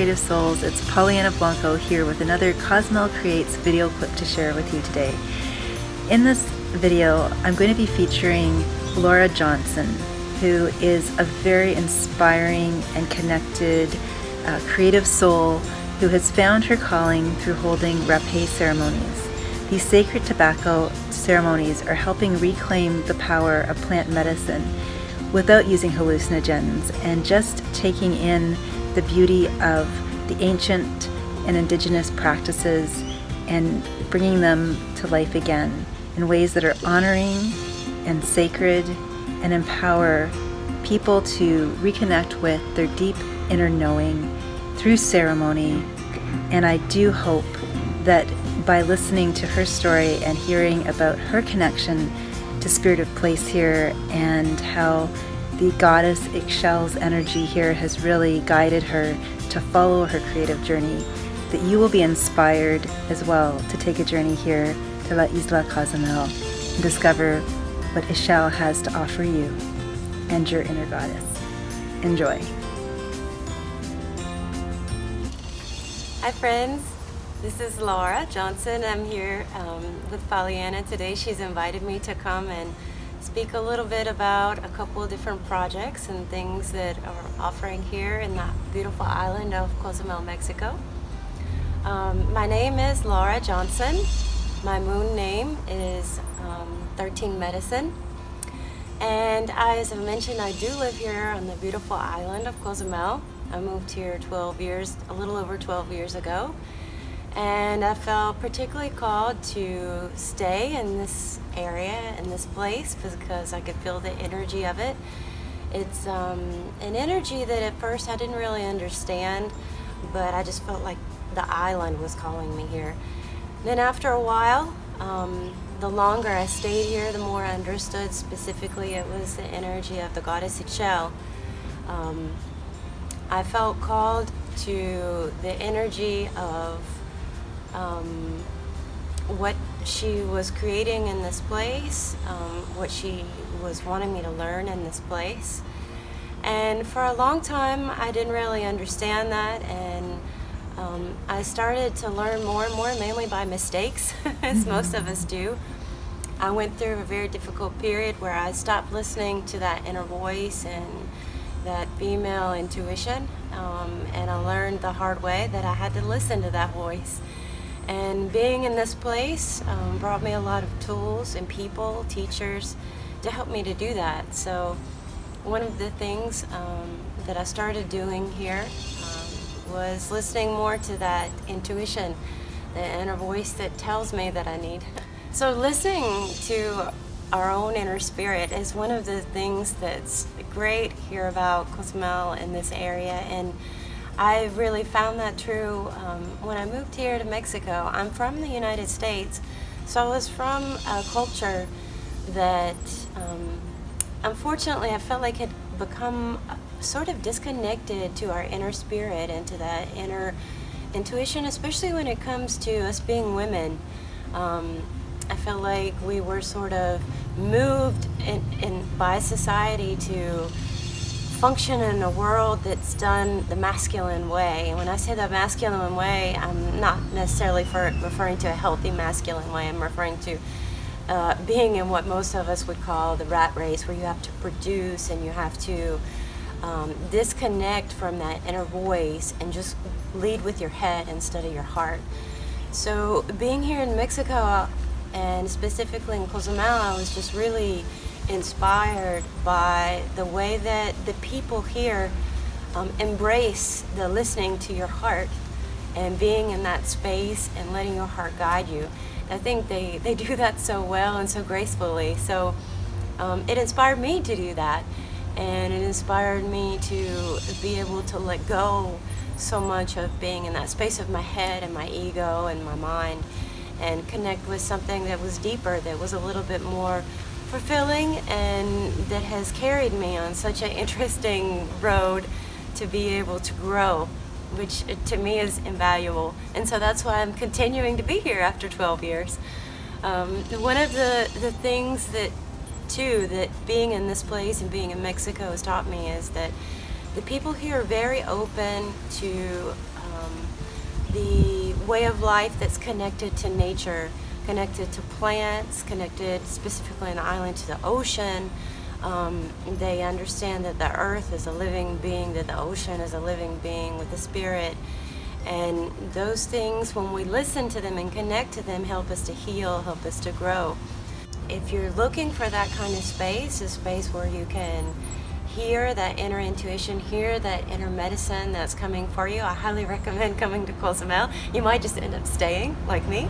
creative souls, it's Pollyanna Blanco here with another Cozumel Creates video clip to share with you today. In this video, I'm going to be featuring Laura Johnson, who is a very inspiring and connected creative soul who has found her calling through holding rapé ceremonies. These sacred tobacco ceremonies are helping reclaim the power of plant medicine without using hallucinogens and just taking in the beauty of the ancient and indigenous practices and bringing them to life again in ways that are honoring and sacred and empower people to reconnect with their deep inner knowing through ceremony. And I do hope that by listening to her story and hearing about her connection to Spirit of Place here and how the goddess Ixchel's energy here has really guided her to follow her creative journey, that you will be inspired as well to take a journey here to La Isla Cozumel and discover what Ixchel has to offer you and your inner goddess. Enjoy. Hi friends, this is Laura Johnson. I'm here with Pollyanna today. She's invited me to come and speak a little bit about a couple of different projects and things that are offering here in that beautiful island of Cozumel, Mexico. My name is Laura Johnson. My moon name is 13 Medicine. And as I mentioned, I do live here on the beautiful island of Cozumel. I moved here a little over 12 years ago. And I felt particularly called to stay in this area, in this place, because I could feel the energy of it. It's an energy that at first I didn't really understand, but I just felt like the island was calling me here. Then after a while, the longer I stayed here, the more I understood specifically it was the energy of the goddess Ixchel. I felt called to the energy of what she was creating in this place, what she was wanting me to learn in this place. And for a long time I didn't really understand that, and I started to learn more and more, mainly by mistakes, as most of us do. I went through a very difficult period where I stopped listening to that inner voice and that female intuition, and I learned the hard way that I had to listen to that voice. And being in this place brought me a lot of tools and people, teachers, to help me to do that. So one of the things that I started doing here was listening more to that intuition, the inner voice that tells me that I need. So listening to our own inner spirit is one of the things that's great here about Cozumel in this area, and I really found that true when I moved here to Mexico. I'm from the United States, so I was from a culture that unfortunately I felt like had become sort of disconnected to our inner spirit and to that inner intuition, especially when it comes to us being women. I felt like we were sort of moved by society to function in a world that's done the masculine way. And when I say the masculine way, I'm not necessarily referring to a healthy masculine way. I'm referring to being in what most of us would call the rat race, where you have to produce and you have to disconnect from that inner voice and just lead with your head instead of your heart. So being here in Mexico, and specifically in Cozumel, I was just really inspired by the way that the people here embrace the listening to your heart and being in that space and letting your heart guide you. I think they do that so well and so gracefully. So it inspired me to do that, and it inspired me to be able to let go so much of being in that space of my head and my ego and my mind, and connect with something that was deeper, that was a little bit more fulfilling, and that has carried me on such an interesting road to be able to grow, which to me is invaluable. And so that's why I'm continuing to be here after 12 years. One of the things that being in this place and being in Mexico has taught me is that the people here are very open to the way of life that's connected to nature, connected to plants, connected specifically on the island to the ocean. They understand that the earth is a living being, that the ocean is a living being with a spirit. And those things, when we listen to them and connect to them, help us to heal, help us to grow. If you're looking for that kind of space, a space where you can hear that inner intuition, hear that inner medicine that's coming for you, I highly recommend coming to Cozumel. You might just end up staying, like me.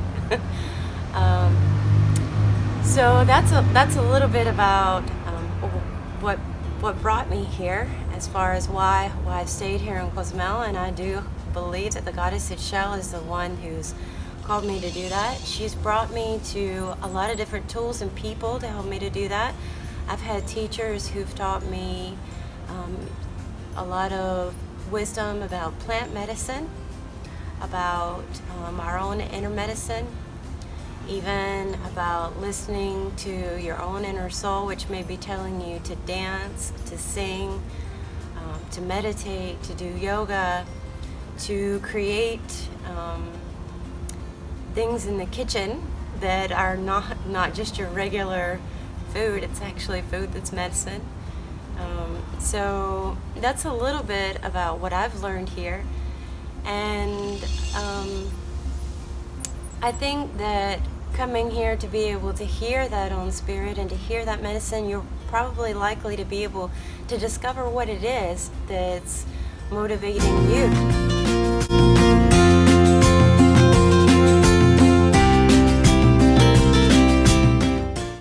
So that's a little bit about what brought me here, as far as why I've stayed here in Cozumel. And I do believe that the goddess Ixchel is the one who's called me to do that. She's brought me to a lot of different tools and people to help me to do that. I've had teachers who've taught me a lot of wisdom about plant medicine, about our own inner medicine, even about listening to your own inner soul, which may be telling you to dance, to sing, to meditate, to do yoga, to create things in the kitchen that are not just your regular food. It's actually food that's medicine. So that's a little bit about what I've learned here. And I think that coming here to be able to hear that own spirit and to hear that medicine, you're probably likely to be able to discover what it is that's motivating you.